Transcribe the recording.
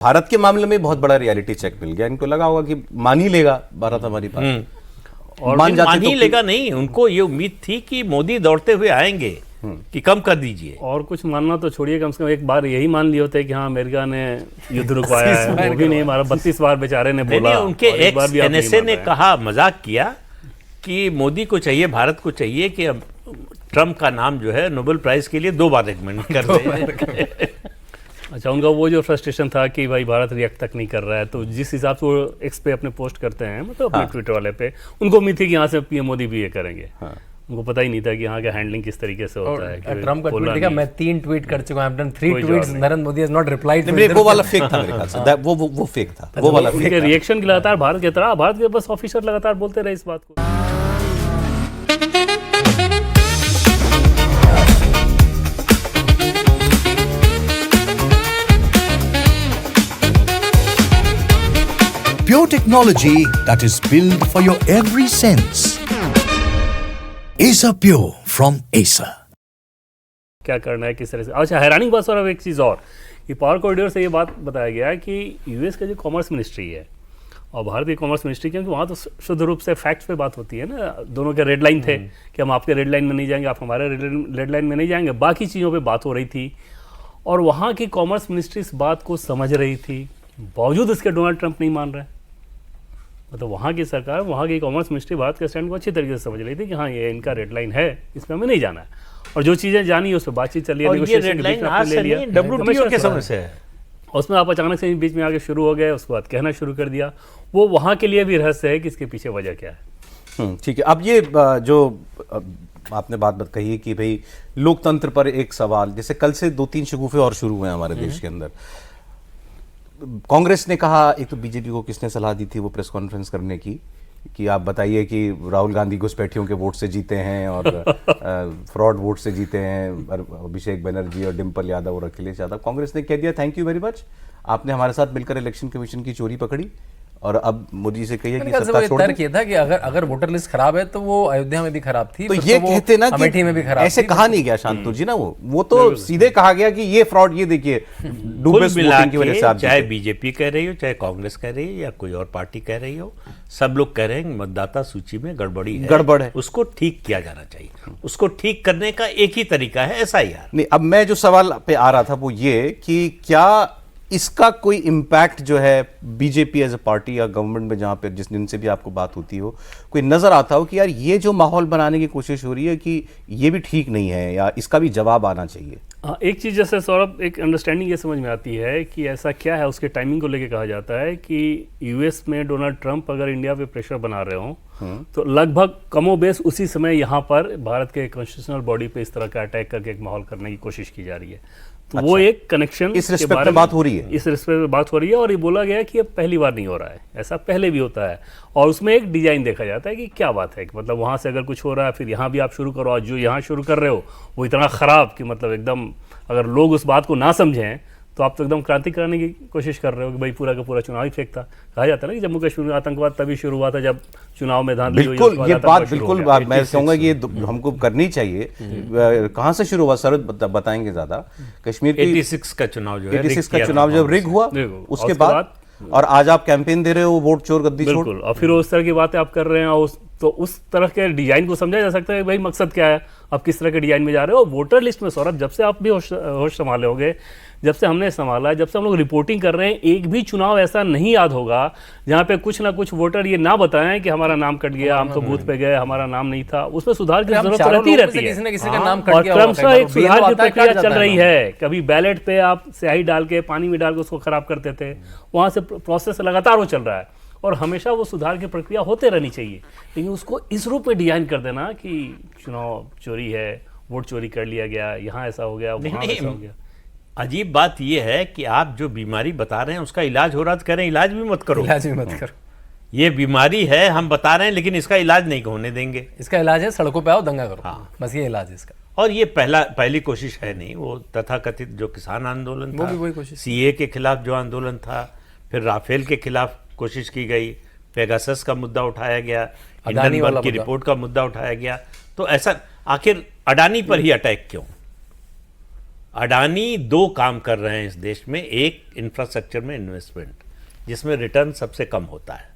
भारत के मामले में बहुत बड़ा रियलिटी चेक मिल गया। इनको लगा होगा कि मान ही लेगा भारत हमारी बात, और मान ही लेगा नहीं, उनको ये उम्मीद थी कि मोदी दौड़ते हुए आएंगे कि कम कर दीजिए। और कुछ मानना तो छोड़िए, कम से कम एक बार यही मान लिए होते कि हाँ अमेरिका ने युद्ध रुकवाया है, वो भी नहीं मारा। 32 बार बेचारे ने बोला। उनके एक्स एनएसए ने कहा, मजाक किया कि मोदी को चाहिए, भारत को चाहिए कि अब ट्रम्प का नाम जो है नोबेल प्राइज के लिए 2 बार रिकमेंड कर दे। अच्छा, उनका वो जो फ्रस्ट्रेशन था कि भाई भारत रिएक्ट तक नहीं कर रहा है, तो जिस हिसाब से वो एक्स पे अपने पोस्ट करते हैं, मतलब अपने ट्विटर वाले पे, उनको उम्मीद थी कि यहाँ से पीएम मोदी भी ये करेंगे। उनको पता ही नहीं था कि यहाँ का हैंडलिंग किस तरीके से होता है। ट्रम्प का ट्वीट देखा, मैं 3 ट्वीट कर चुका हूं, I've done 3 tweets, Narendra Modi has not replied। वो वाला फेक था मेरे ख्याल से, वो फेक था, वो वाला फेक था। रिएक्शन की लगातार भारत की तरह, भारत के बस ऑफिसर लगातार बोलते रहे इस बात को। Pure technology that is built for your every sense. Acer Pure from Acer. क्या करना है, किस तरह से। अच्छा, हैरानी बात और अब एक चीज़ और, कि पावर कॉरिडोर से ये बात बताया गया कि यूएस का जो कॉमर्स मिनिस्ट्री है और भारत की कॉमर्स मिनिस्ट्री, क्योंकि वहाँ तो शुद्ध रूप से फैक्ट्स पे बात होती है ना। दोनों के रेड लाइन थे कि हम आपके रेड लाइन में नहीं जाएंगे, आप हमारे रेड लाइन में नहीं जाएंगे, बाकी चीज़ों पर बात हो रही थी। और वहाँ की कॉमर्स मिनिस्ट्री इस बात को समझ रही थी, बावजूद इसके डोनाल्ड ट्रंप नहीं मान रहे। मतलब वहाँ की सरकार, वहाँ की कॉमर्स मिनिस्ट्री भारत के स्टैंड को अच्छी तरीके से समझ रही थी कि हाँ ये इनका रेड लाइन है, इसमें हमें नहीं जाना है। और जो चीज़ें जानी उस पर बातचीत चली है, WTO के समय से है, उसमें आप अचानक से बीच में आगे शुरू हो गए, उसके बाद कहना शुरू कर दिया। वो वहाँ के लिए भी रहस्य है कि इसके पीछे वजह क्या है। ठीक है। अब ये जो आपने बात कही कि भाई लोकतंत्र पर एक सवाल, जैसे कल से 2-3 शगुफे और शुरू हुए हैं हमारे देश के अंदर। कांग्रेस ने कहा, एक तो बीजेपी को किसने सलाह दी थी वो प्रेस कॉन्फ्रेंस करने की, कि आप बताइए कि राहुल गांधी घुसपैठियों के वोट से जीते हैं और फ्रॉड वोट से जीते हैं अभिषेक बनर्जी और डिम्पल यादव और अखिलेश यादव। कांग्रेस ने कह दिया थैंक यू वेरी मच, आपने हमारे साथ मिलकर इलेक्शन कमीशन की चोरी पकड़ी और अब मोदी से कहिए कि सत्ता छोड़ दो। किया था कि अगर वोटर लिस्ट खराब है तो वो अयोध्या में भी खराब थी, तो ये कहते ना अमेठी में भी खराब, ऐसे कहा नहीं गया शांतनु जी ना, वो तो सीधे कहा गया कि ये फ्रॉड, ये देखिए डुबेस वोटिंग की वजह से आप, चाहे बीजेपी कह रही हो, चाहे कांग्रेस कह रही है या कोई और पार्टी कह रही हो, सब लोग कह रहे हैं मतदाता सूची में गड़बड़ है, उसको ठीक किया जाना चाहिए। उसको ठीक करने का एक ही तरीका है SIR। नहीं, अब मैं जो सवाल पे आ रहा था वो ये कि क्या इसका कोई इम्पैक्ट जो है बीजेपी एज ए पार्टी या गवर्नमेंट में, जहां पे जिस दिन से भी आपको बात होती हो, कोई नजर आता हो कि यार ये जो माहौल बनाने की कोशिश हो रही है कि ये भी ठीक नहीं है या इसका भी जवाब आना चाहिए। एक चीज़ जैसे सौरभ, एक अंडरस्टैंडिंग ये समझ में आती है कि ऐसा क्या है, उसके टाइमिंग को लेके कहा जाता है कि यूएस में डोनाल्ड ट्रंप अगर इंडिया पे प्रेशर बना रहे हों तो लगभग कमोबेश उसी समय यहाँ पर भारत के कॉन्स्टिट्यूशनल बॉडी पे इस तरह का अटैक करके एक माहौल करने की कोशिश की जा रही है। तो अच्छा, वो एक कनेक्शन इस रिस्पेक्ट में बात हो रही है, इस रिस्पेक्ट में बात हो रही है। और ये बोला गया कि अब पहली बार नहीं हो रहा है, ऐसा पहले भी होता है। और उसमें एक डिजाइन देखा जाता है कि क्या बात है, कि मतलब वहाँ से अगर कुछ हो रहा है फिर यहाँ भी आप शुरू करो, और जो यहाँ शुरू कर रहे हो वो इतना ख़राब कि मतलब एकदम, अगर लोग उस बात को ना समझें तो आप तो एकदम क्रांति कराने की कोशिश कर रहे हो कि भाई पूरा का पूरा चुनाव ही फेक था। कहा जाता है ना कि जम्मू कश्मीर में आतंकवाद तभी शुरू हुआ था जब चुनाव में धांधली हुई। बिल्कुल, ये बात बिल्कुल मैं कहूँगा कि ये हमको करनी चाहिए। कहाँ से शुरू हुआ सर, बताएंगे ज़्यादा। कश्मीर की 86 का चुनाव जो है, 86 का चुनाव जब रिग हुआ, उसके बाद और आज आप कैंपेन दे रहे हो वोट चोर गद्दी छोड़, बिल्कुल। और फिर उस तरह की बातें आप कर रहे हैं, तो उस तरह के डिजाइन को समझा जा सकता है कि भाई मकसद क्या है, आप किस तरह के डिजाइन में जा रहे हो। वोटर लिस्ट में सौरभ, जब से आप भी होश संभाले होंगे, जब से हमने संभाला, जब से हम लोग रिपोर्टिंग कर रहे हैं, एक भी चुनाव ऐसा नहीं याद होगा जहाँ पे कुछ ना कुछ वोटर ये ना बताएं कि हमारा नाम कट गया, हम तो बूथ पे गए, हमारा नाम नहीं था। उसमें सुधार की जरूरत रहती रहती है, और क्रमशः एक सुधार की प्रक्रिया चल रही है। कभी बैलेट पे आप स्याही डाल के पानी में डाल के उसको खराब करते थे, वहाँ से प्रोसेस लगातार वो चल रहा है और हमेशा वो सुधार की प्रक्रिया होते रहनी चाहिए। लेकिन उसको इस रूप में डिजाइन कर देना कि चुनाव चोरी है, वोट चोरी कर लिया गया, यहाँ ऐसा हो गया, वहाँ ऐसा हो गया। अजीब बात यह है कि आप जो बीमारी बता रहे हैं उसका इलाज हो रहा है, कह रहे हैं इलाज भी मत करो, इलाज भी मत करो। ये बीमारी है, हम बता रहे हैं, लेकिन इसका इलाज नहीं होने देंगे। इसका इलाज है सड़कों पे आओ, दंगा करो। हाँ, बस ये इलाज है इसका। और ये पहली कोशिश है नहीं। वो तथाकथित जो किसान आंदोलन था, वो भी वही कोशिश, CA के खिलाफ जो आंदोलन था, फिर राफेल के खिलाफ कोशिश की गई, पेगासस का मुद्दा उठाया गया, हिंडनबर्ग की रिपोर्ट का मुद्दा उठाया गया। तो ऐसा आखिर अडानी पर ही अटैक क्यों? अडानी दो काम कर रहे हैं इस देश में, एक इंफ्रास्ट्रक्चर में इन्वेस्टमेंट जिसमें रिटर्न सबसे कम होता है,